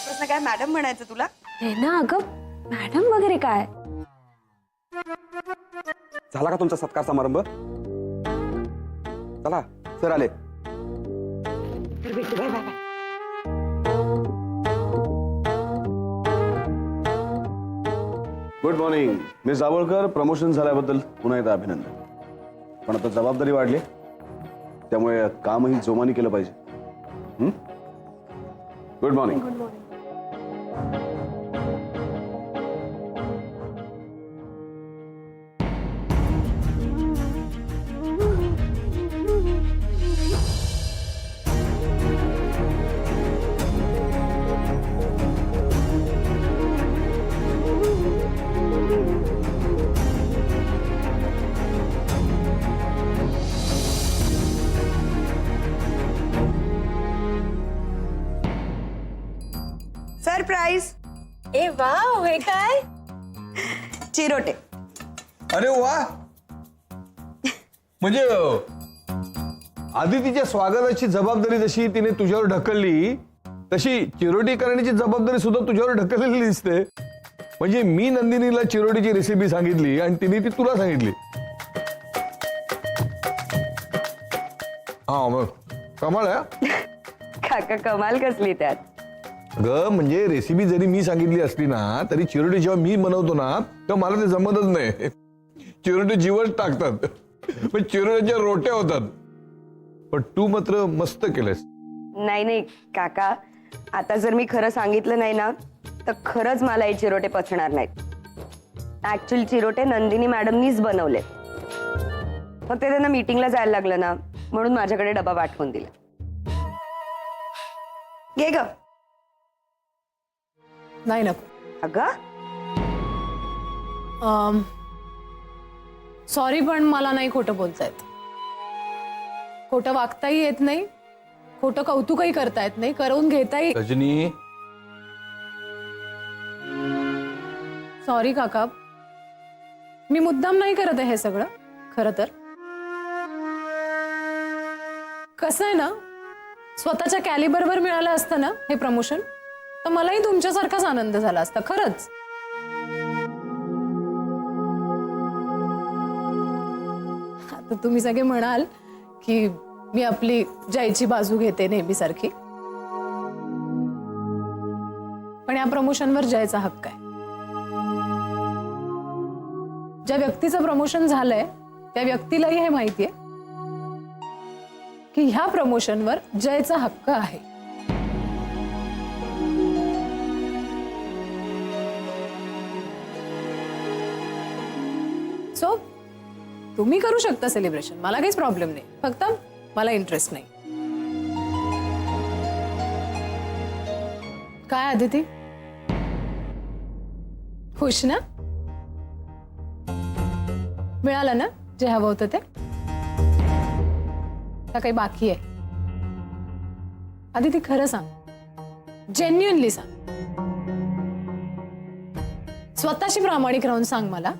आजपासून काय मॅडम म्हणायचं तुला? हे ना अगं, मॅडम वगैरे काय? झाला का तुमचा सत्कार समारंभ? चला सर आले. Good morning miss Jawalkar. Promotion झाल्याबद्दल पुन्हा एकदा अभिनंदन. पण आता जबाबदारी वाढली, त्यामुळे कामही जोमाने केलं पाहिजे. Good morning. सरप्राईज. ए वाव, हे काय? चिरोटे. अरे वा. म्हणजे आदितीच्या स्वागताची जबाबदारी जशी तिने तुझ्यावर ढकलली, तशी चिरोटी करण्याची जबाबदारी सुद्धा तुझ्यावर ढकललेली दिसते. म्हणजे मी नंदिनीला चिरोटीची रेसिपी सांगितली आणि तिने ती तुला सांगितली. हा मग कमाल आहे. काका कमाल कसली त्यात? ग म्हणजे रेसिपी जरी मी सांगितली असली ना, तरी चिरोटी जेव्हा मी बनवतो ना, तेव्हा मला ते जमतच नाही. चिरोटी जीवच टाकतात, पण चिरोट्याच्या रोट्या होतात. पण तू मात्र मस्त केलंस. नाही नाही काका, आता जर मी खरं सांगितलं नाही ना, तर खरंच मला हे चिरोटे पचणार नाहीत. ऍक्च्युअल चिरोटे नंदिनी मॅडमनीच बनवले. फक्त त्यांना मीटिंगला जायला लागलं ना, म्हणून माझ्याकडे डबा पाठवून दिला. घे ग. नाही नको. अगं सॉरी, पण मला नाही खोटं बोलता येत. खोटं वागताही येत नाही, खोटं कौतुकही करता येत नाही, करून घेताही. रजनी, सॉरी काका, मी मुद्दाम नाही करत आहे हे सगळं. खरं तर कसं आहे ना, स्वतःच्या कॅलिबरवर मिळालं असतं ना हे प्रमोशन, तर मलाही तुमच्यासारखाच आनंद झाला असता. खरंच. आता तुम्ही सगळे म्हणाल की मी आपली जयची बाजू घेते नेहमीसारखी, पण या प्रमोशनवर जयचा हक्क आहे. ज्या व्यक्तीचं प्रमोशन झालंय त्या व्यक्तीलाही हे माहितीये की ह्या प्रमोशनवर जयचा हक्क आहे. सो तुम्ही करू शकता सेलिब्रेशन, मला काहीच प्रॉब्लेम नाही. फक्त मला इंटरेस्ट नाही. काय अदिती, खुश ना? मिळालं ना जे हवं होतं ते? का काही बाकी आहे? अदिती खरं सांग, जेन्युइनली सांग, स्वतःशी प्रामाणिक राहून सांग मला.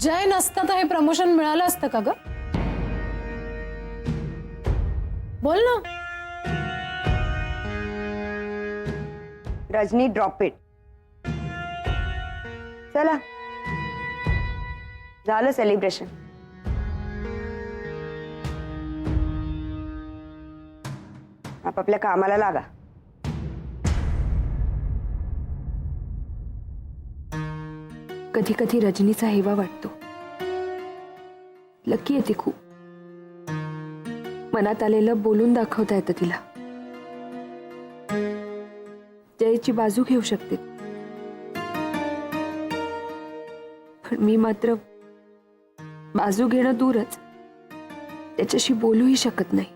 जय नसता तर हे प्रमोशन मिळालं असतं का ग? बोल ना. Rajani, drop it. चला, झालं सेलिब्रेशन. आपापल्या कामाला लागा. कधी कधी रजनीचा हेवा वाटतो. लकी आहे ती खूप. मनात आलेलं बोलून दाखवता येतं तिला. जयची बाजू घेऊ शकते, पण मी मात्र बाजू घेणं दूरच, त्याच्याशी बोलूही शकत नाही.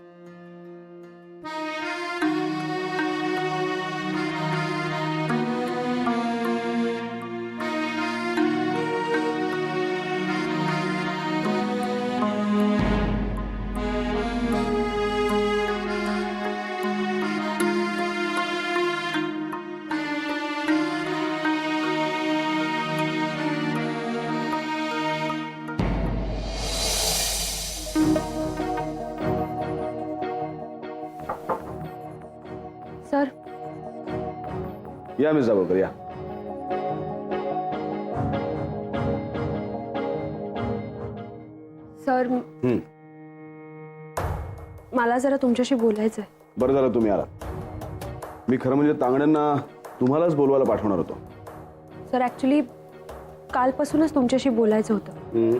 सर या मिस जावळकर या. सर मला जरा तुमच्याशी बोलायचं आहे. बरं झालं तुम्ही आलात. मी खरं म्हणजे तांगड्यांना तुम्हालाच बोलवायला पाठवणार होतो. सर ॲक्च्युली कालपासूनच तुमच्याशी बोलायचं होतं. हम्म.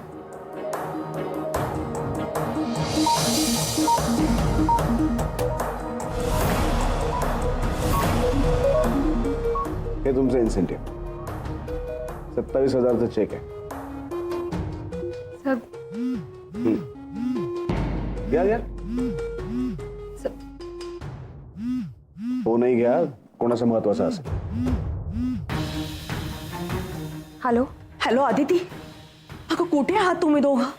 हे तुमचं इन्सेंटिव्ह 27,000चा चेक आहे. सर घ्या घ्या. सर फोनही घ्या, कोणाचा महत्वाचा असेल. हॅलो. हॅलो आदिती, अगं कुठे आहात तुम्ही दोघं?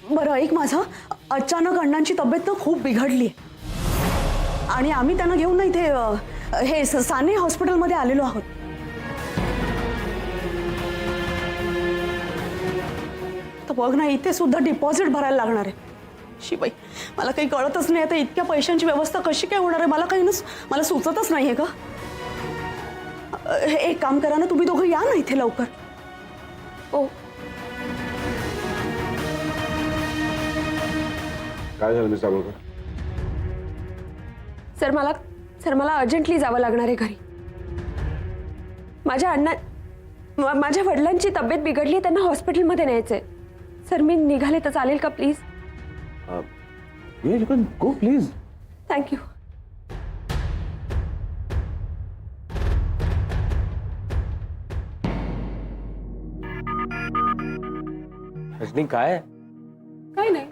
बरं ऐक माझं, अचानक अण्णांची तब्येत ना खूप बिघडली आणि आम्ही त्यांना घेऊन ना इथे हे साने हॉस्पिटलमध्ये आलेलो आहोत. तर बघ ना, इथे सुद्धा डिपॉझिट भरायला लागणार आहे. शिबाई, मला काही कळतच नाही आता इतक्या पैशांची व्यवस्था कशी काय होणार आहे. मला सुचतच नाहीये का. एक काम करा ना, तुम्ही दोघं या ना इथे लवकर. ओ काय झालं मिस जावळकर? सर मला अर्जंटली जावं लागणार आहे घरी. माझ्या वडिलांची तब्येत बिघडली आहे, त्यांना हॉस्पिटलमध्ये न्यायचंय. सर मी निघाले तर चालेल का please? You can go please. Thank you. Rajani काय आहे? काही नाही.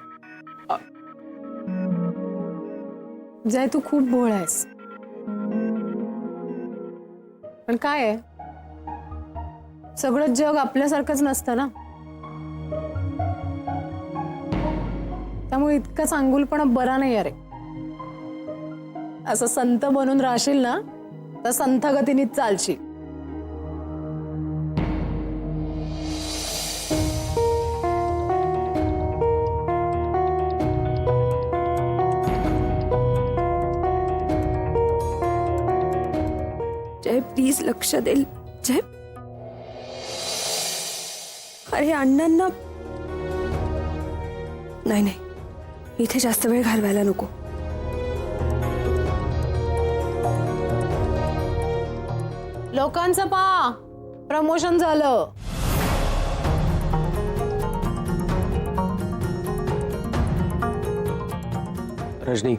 जय तू खूप भोळ आहेस. पण काय आहे, सगळं जग आपल्यासारखंच नसतं ना. त्यामुळे इतका चांगुलपणा बरा नाही अरे. असं संत बनून राहशील ना तर संथ गतीनेच चालशील. जय प्लीज लक्ष दे. जय अरे अण्णांना नाही इथे जास्त वेळ घालवायला नको. लोकांचं प्रमोशन झालं. रजनी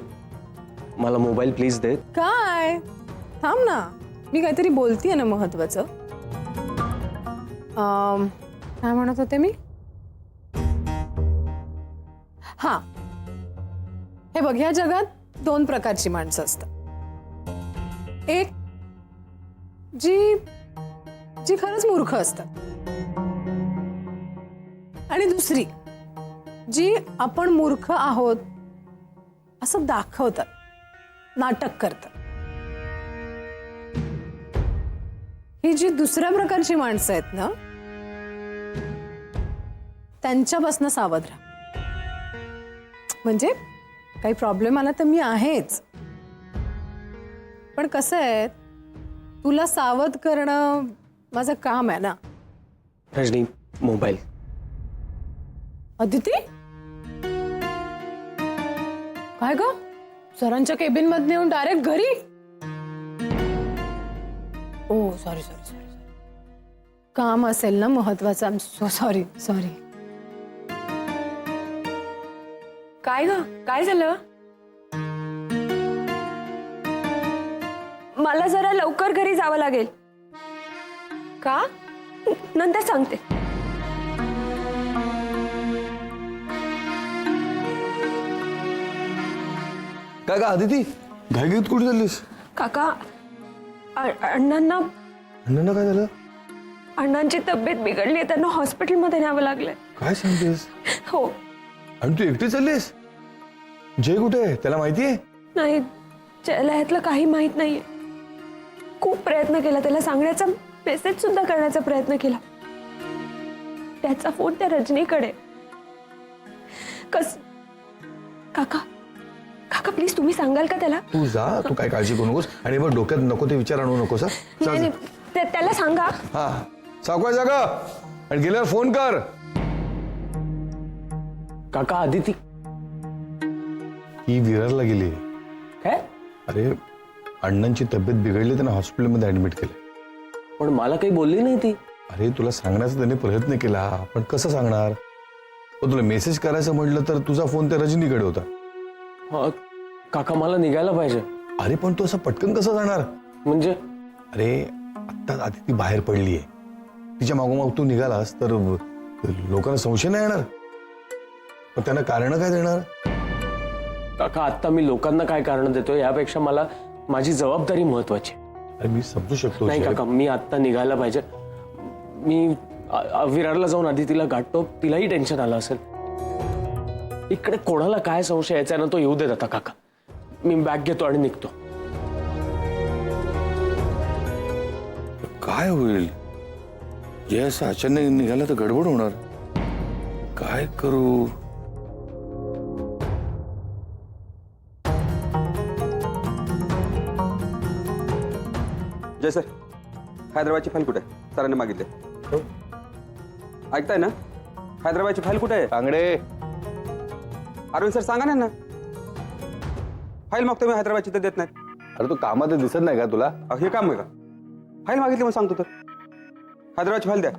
मला मोबाईल प्लीज दे. काय थांब ना, मी काहीतरी बोलतीये ना महत्वाचं. काय म्हणत होते मी? हा, हे बघ, ह्या जगात 2 प्रकारची माणसं असतात. एक जी खरंच मूर्ख असतात आणि दुसरी जी आपण मूर्ख आहोत असं दाखवतात, नाटक करतात. ही जी दुसऱ्या प्रकारची माणसं आहेत ना, त्यांच्यापासून सावध राहा. म्हणजे काही प्रॉब्लेम आला तर मी आहेच, पण कसं आहे, तुला सावध करणं माझं काम आहे ना. रजनी मोबाईल. अदिती काय ग, सरांच्या केबिन मध्ये येऊन डायरेक्ट घरी? ओ सॉरी, काम असेल ना महत्वाचं. I am so sorry. काय ग, काय झालं? मला जरा लवकर घरी जावं लागेल का? नंतर सांगते. काय का आदिती, घाईघाईत कुठे चाललीस? काका अण्णांना अण्णांना काय झालं? अण्णांची तब्येत बिघडली आहे, त्यांना हॉस्पिटलमध्ये न्यावं लागलंय. काय सांगतेस? हो. आणि तू एकटी चाललीस? जय कुठे आहे, त्याला माहिती आहे? नाही, जयला ह्यातलं काही माहित नाहीये. खूप प्रयत्न केला, त्याला सांगण्याचा मेसेज सुद्धा करण्याचा प्रयत्न केला. त्याचा फोन त्या रजनीकडे. काका काका प्लीज तुम्ही सांगाल का त्याला? तू जा, तू काय काळजी करू नकोस. आणि बघ डोक्यात नको ते विचार आणू नकोस. नाही नाही, त्याला सांगा. हा सावकाश जागा आणि गेल्यावर फोन कर. काका आदिती ती विरारला गेली. काय? अरे अण्णांची तब्येत बिघडली, त्यांना हॉस्पिटलमध्ये ऍडमिट केलं. पण मला काही बोलली नाही ती. अरे तुला सांगण्याचा त्याने प्रयत्न केला, पण कसं सांगणार? पण तुला मेसेज करायचं म्हटलं तर तुझा फोन त्या रजनीकडे होता. हा, काका मला निघायला पाहिजे. अरे पण तू असं पटकन कसं जाणार? म्हणजे अरे आत्ता आधी ती बाहेर पडलीये, तिच्या मागोमाग तू निघालास तर लोकांना संशय नाही येणार. पण त्यांना कारण काय देणार? काका आता मी लोकांना काय कारण देतोय यापेक्षा मला माझी जबाबदारी महत्वाची. अरे मी समजू शकतो. नाही काका, मी आत्ता निघायला पाहिजे. मी विरारला जाऊन आधी तिला गाठतो, तिलाही टेन्शन आलं असेल. इकडे कोणाला काय संशय यायचा ना तो येऊ देत आता काका. मी बॅग घेतो आणि निघतो. काय होईल? जे असं अचानक निघाला तर गडबड होणार. काय करू? जय सर, हैदराबादची फाईल कुठे आहे? सरांनी मागितले. ऐकताय ना? हैदराबादची फाईल कुठे आहे? तांगडे, अरविंद सर सांगा ना. फाईल मागतो मी हैदराबादची तर देत नाही. अरे तू कामात दिसत नाही का तुला? हे काम आहे का? फाईल मागितली म्हणून सांगतो तर. हैदराबादची फाईल द्या.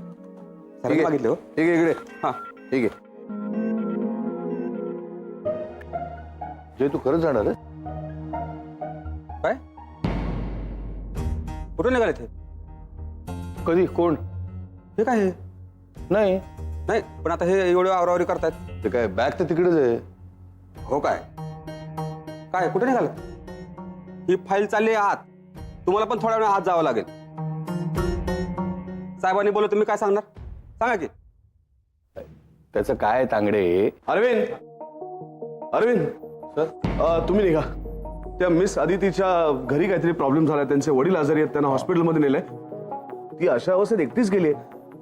सरांनी मागितले हो. ठीक आहे, इकडे. हा ठीक आहे. जय तू खरंच जाणार आहे? काय? कुठे निघाले ते? कधी? कोण? हे काय हे? नाही नाही पण आता हे एवढे आवरावरी करतायत. ते काय, बॅग तर तिकडेच आहे. हो काय? काय कुठे निघालं? ही फाईल चालली आहे आत. तुम्हाला पण थोड्या वेळ आत जावं लागेल. साहेबांनी बोललो तुम्ही काय सांगणार? सांगा की. त्याचं काय तांगडे? अरविंद, अरविंद सर, तुम्ही निघा. त्या मिस आदितीच्या घरी काहीतरी प्रॉब्लेम झाला, त्यांचे वडील आजारी आहेत, त्यांना हॉस्पिटलमध्ये नेलंय. ती अशा अवस्थेत एकटीच गेली,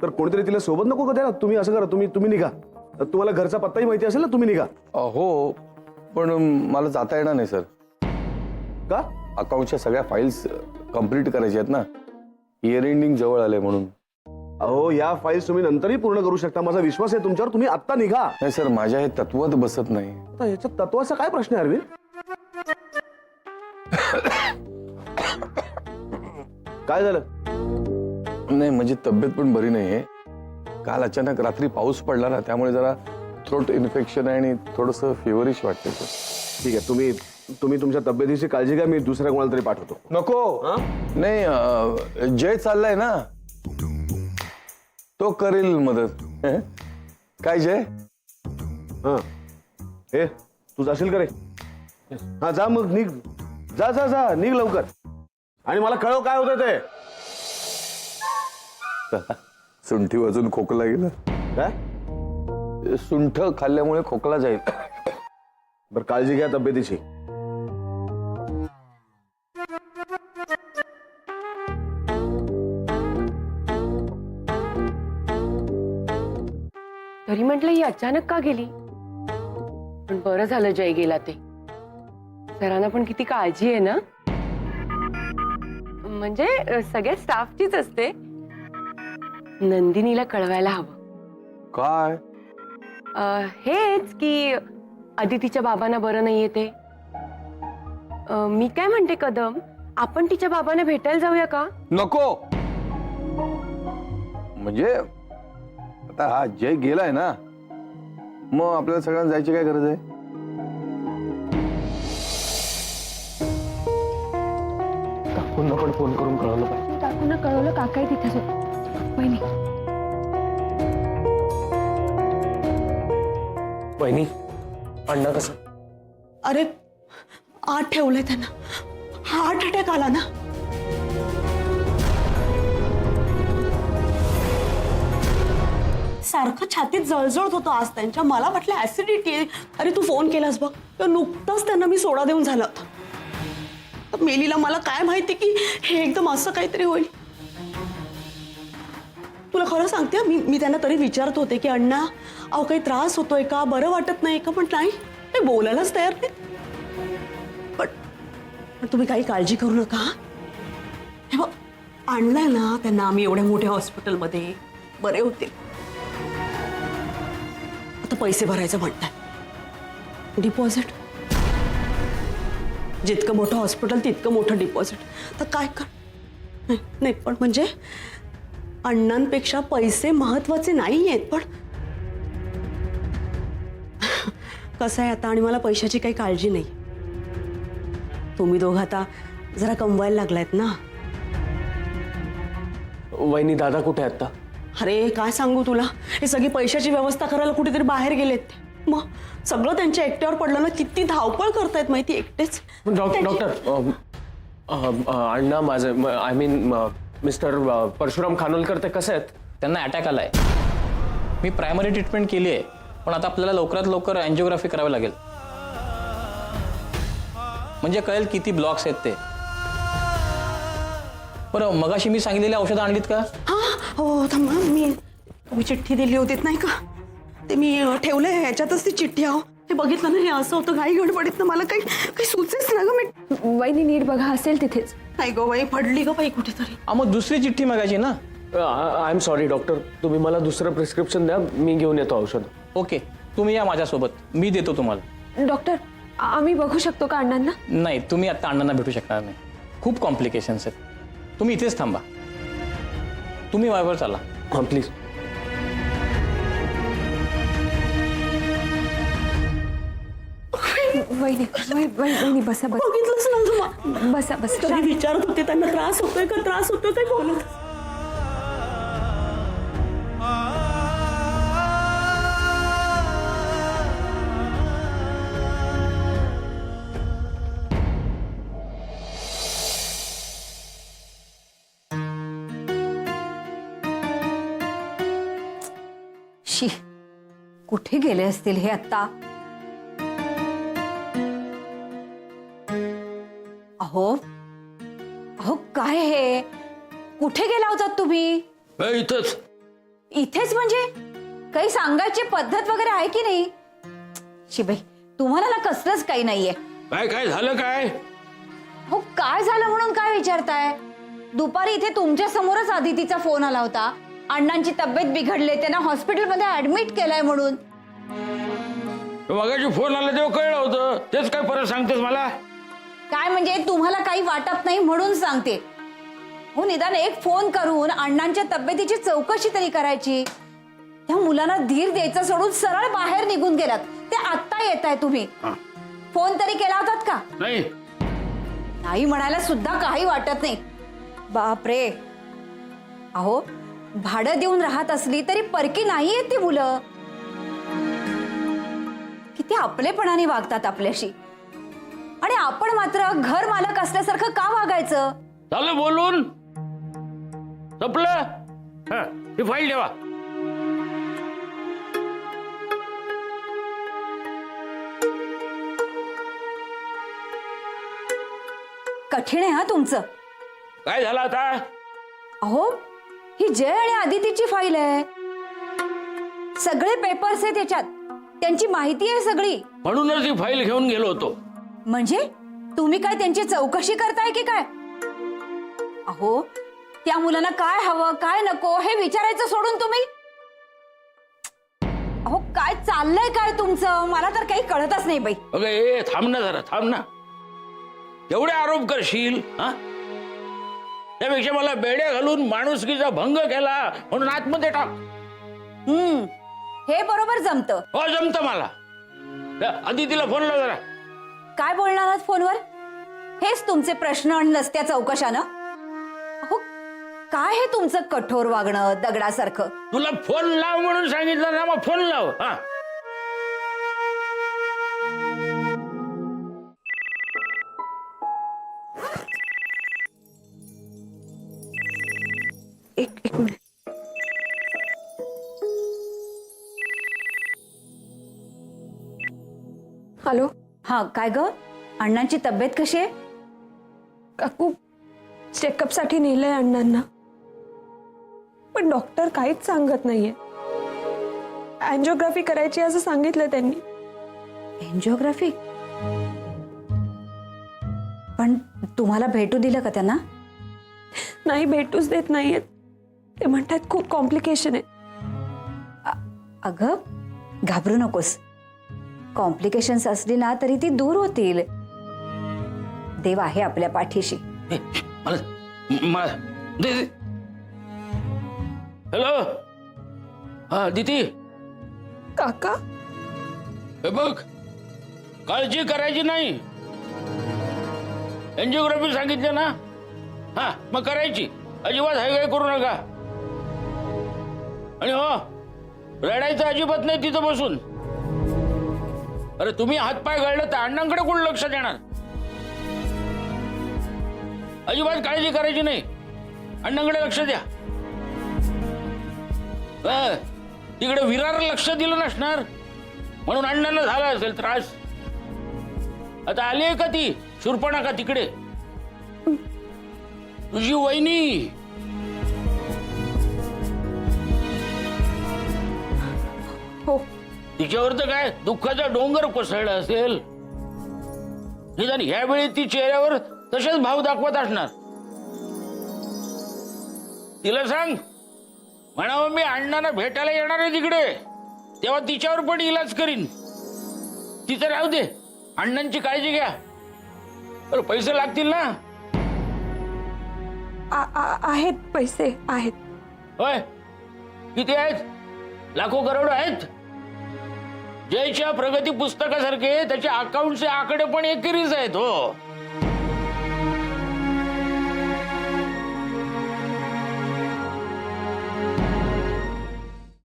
तर कोणीतरी तिला सोबत नको का द्यायला? तुम्ही असं करा, तुम्ही निघा. तुम्हाला घरचा पत्ताही माहिती असेल ना, तुम्ही निघा. हो पण मला जाता येणार नाही सर. का? अकाउंटच्या सगळ्या फाईल्स कंप्लीट करायच्या आहेत ना. इयर एंडिंग जवळ आले म्हणून. अहो या फाईल्स तुम्ही नंतरही पूर्ण करू शकता, माझा विश्वास आहे तुमच्यावर. तुम्ही आत्ता निघा. नाही सर, माझ्या हे तत्वात बसत नाही. आता याच्या तत्वाचा काय प्रश्न आहे अरविंद? काय झालं? नाही म्हणजे तब्येत पण बरी नाहीये. काल अचानक रात्री पाऊस पडला ना, त्यामुळे जरा थ्रोट इन्फेक्शन आहे आणि थोडस फिवरिश वाटते. ठीक आहे, तुम्ही तुमच्या तब्येतीची काळजी घ्या. मी दुसऱ्या कोणाला तरी पाठवतो. नको. नाही जय चाललाय ना, तो करेल मदत. काय जय? हा हे तू जाशील का रे? हा जा मग, निघ. जा जा जा, निघ लवकर. आणि मला कळव काय होतं ते. सुंठी वाजून खोकला गेला. काय? सुंठ खाल्ल्यामुळे खोकला जाईल. बरं काळजी घ्या तब्येतीची. तरी म्हटलं ही अचानक का गेली, पण बरं झालं जय गेला ते. सरांना पण किती काळजी आहे ना. म्हणजे सगळ्या स्टाफचीच असते. नंदिनीला कळवायला हवं. काय? हेच की अदितीच्या बाबांना बरं नाहीये ते. मी काय म्हणते कदम, आपण तिच्या बाबांना भेटायला जाऊया का? नको. म्हणजे आता हा जय गेलाय ना, मग आपल्याला सगळ्यांना जायची काय गरज आहे? काकूंना पण फोन करून कळवलं पाहिजे. काकूंना कळवलं, काकाही तिथेच होते. वहिनी वहिनी, अण्णा कसं? अरे आत ठेवलंय त्यांना. हार्ट अटॅक आला ना. सारखं छातीत जळजळत होतं आज त्यांच्या. मला वाटलं ऍसिडिटी आहे. अरे तू फोन केलास बघ, तर नुकताच त्यांना मी सोडा देऊन झाला होता. मेलीला मला काय माहिती की हे एकदम असं काहीतरी होईल. तुला खरं सांगते, मी त्यांना तरी विचारत होते की अण्णा अहो काही त्रास होतोय का, बरं वाटत नाही का, पण नाही, ते बोलायलाच तयार नाही. पण तुम्ही काही काळजी करू नका. हे बघ, आणलंय ना त्यांना आम्ही एवढ्या मोठ्या हॉस्पिटलमध्ये, बरे होते. आता पैसे भरायचं म्हणताय. डिपॉझिट, जितकं मोठं हॉस्पिटल तितकं मोठं डिपॉझिट. तर काय कर. नाही पण म्हणजे अण्णांपेक्षा पैसे महत्वाचे नाही आहेत. पण कसं आहे आता, आणि मला पैशाची काही काळजी नाही. तुम्ही दोघं आता जरा कमवायला लागलायत ना. वहिनी दादा कुठे आहेत आता? अरे काय सांगू तुला, हे सगळी पैशाची व्यवस्था करायला कुठेतरी बाहेर गेलेत ते. मग सगळं त्यांच्या एकट्यावर पडलं ना. किती धावपळ करतायत माहिती एकटेच. डॉक्टर अण्णा माझं I mean mister Parshuram Khanolkar ते कसे आहेत? त्यांना अटॅक आलाय. मी प्रायमरी ट्रीटमेंट केली आहे, पण आता आपल्याला लवकरात लवकर अँजिओग्राफी करावी लागेल, म्हणजे कळेल किती ब्लॉक्स आहेत ते. बरं, मगाशी मी सांगितलेली औषधं आणलीत का? हा हो थांबा, मी तुम्ही चिठ्ठी दिली होतीत नाही का, ते मी ठेवलंय ह्याच्यातच ती चिठ्ठी. आहो हे बघितलं ना, हे असं होतं घाई गडबडीत ना, मला काही सुचेच ना ग. मी वहिनी नीट बघा, असेल तिथेच. नाही गो बाई, पडली ग बाई कुठेतरी. मग दुसरी चिठ्ठी मागायची ना. आय एम सॉरी डॉक्टर, तुम्ही मला दुसरं प्रिस्क्रिप्शन द्या, मी घेऊन येतो औषध. ओके, तुम्ही या माझ्यासोबत, मी देतो तुम्हाला. डॉक्टर, आम्ही बघू शकतो का अण्णांना? नाही, तुम्ही आता अण्णांना भेटू शकणार नाही, खूप कॉम्प्लिकेशन्स आहेत. तुम्ही इथेच थांबा, तुम्ही माझ्यावर चला. हां प्लीज. वहिनी बसा बसा बघितलंच ना तुम्हाला. बसा बसा. कधी विचारत होते त्यांना त्रास होतोय का, त्रास होतोय काय बोलत. शी, कुठे गेले असतील हे आता? अहो अहो, काय हे? कुठे गेला होतात तुम्ही? इथंच. इथेच म्हणजे काही सांगायची पद्धत वगैरे आहे की नाही? शिबाई, तुम्हाला ना कसलंच काही नाहीये. काय झालं काय? हो, काय झालं म्हणून काय विचारताय? दुपारी इथे तुमच्या समोरच आदितीचा फोन आला होता. अण्णांची तब्येत बिघडले, त्यांना हॉस्पिटलमध्ये ऍडमिट केलंय म्हणून. मगाशी फोन आला तेव्हा कळलं होतं, तेच काय परत सांगतेस मला? काय म्हणजे तुम्हाला काही वाटत नाही म्हणून सांगते. हो, निदान एक फोन करून अण्णांच्या तब्येतीची चौकशी तरी करायची. त्या मुलांना धीर द्यायचं सोडून सरळ बाहेर निघून गेलात. ते आत्ता येत आहे. तुम्ही फोन तरी केला होतात का? नाही म्हणायला सुद्धा काही वाटत नाही. बापरे. अहो, भाडं देऊन राहत असली तरी परकी नाहीयेत ती मुलं. किती आपलेपणाने वागतात आपल्याशी, आणि आपण मात्र घर मालक असल्यासारखं का वागायचं? झालं बोलून संपलं. ही फाईल ठेवा. कठीण आहे हा तुमचं. काय झालं आता? अहो, ही जय आणि आदितीची फाईल आहे. सगळे पेपर्स आहेत त्याच्यात, त्यांची माहिती आहे सगळी. म्हणूनच ही फाईल घेऊन गेलो होतो. म्हणजे तुम्ही काय त्यांची चौकशी करताय की काय? अहो, त्या मुलांना काय हवं काय नको हे विचारायचं सोडून तुम्ही. अहो, काय चाललंय काय तुमचं? मला तर काही कळतच नाही बाई. अगं ए, थांब ना जरा, थांब ना. एवढे आरोप करशील? त्यापेक्षा मला बेड्या घालून माणुसकीचा भंग केला म्हणून आतमध्ये टाक. हे बरोबर जमतं. हो, जमतं मला. आदितीला फोन लाव जरा. काय बोलणार आहात फोनवर? हेच तुमचे प्रश्न आणि नसत्या चौकशानं? अहो, काय हे तुमचं कठोर वागणं दगडासारखं? तुला फोन लाव म्हणून सांगितलं ना, मग फोन लाव. एक मिनिट. हॅलो. हा, काय ग? अण्णांची तब्येत कशी आहे? काकू, चेकअप साठी नेलंय अण्णांना, पण डॉक्टर काहीच सांगत नाहीये. अँजिओग्राफी करायची असं सांगितलं त्यांनी. एन्जिओग्राफी? पण तुम्हाला भेटू दिलं का त्यांना? नाही, भेटूच देत नाहीयेत. ते म्हणतात खूप कॉम्प्लिकेशन आहे. अगं घाबरू नकोस. कॉम्प्लिकेशन्स असली ना तरी ती दूर होतील. देव आहे आपल्या पाठीशी. हॅलो, हा दीदी. काका, हे बघ, काळजी करायची नाही. एन्जिओग्राफी सांगितलं ना, हा मग करायची. अजिबात हाय करू नका. आणि हो, रडायचं अजिबात नाही तिथं बसून. अरे तुम्ही हातपाय गळलं तर अण्णांकडे कोण लक्ष देणार? अजिबात काळजी करायची नाही. अण्णांकडे लक्ष द्या. तिकडे विरार लक्ष दिलं नसणार म्हणून अण्णांना झाला असेल त्रास. आता आली आहे का ती शूर्पणखा तिकडे? तुझी वहिनी. हो. तिच्यावर तर काय दुःखाचा डोंगर कोसळला असेल. निदान ह्यावेळी ती चेहऱ्यावर तसेच भाव दाखवत असणार. तिला सांग, म्हणावं मी अण्णांना भेटायला येणार आहे तिकडे, तेव्हा तिच्यावर पण इलाज करीन. तिचं राहू दे, अण्णांची काळजी घ्या. बरं, पैसे लागतील ना? आहेत पैसे आहेत. होय, किती आहेत? लाखो करोड आहेत. जयच्या प्रगती पुस्तकासारखे त्याचे अकाउंटचे आकडे पण एकेरीच आहेत. हो,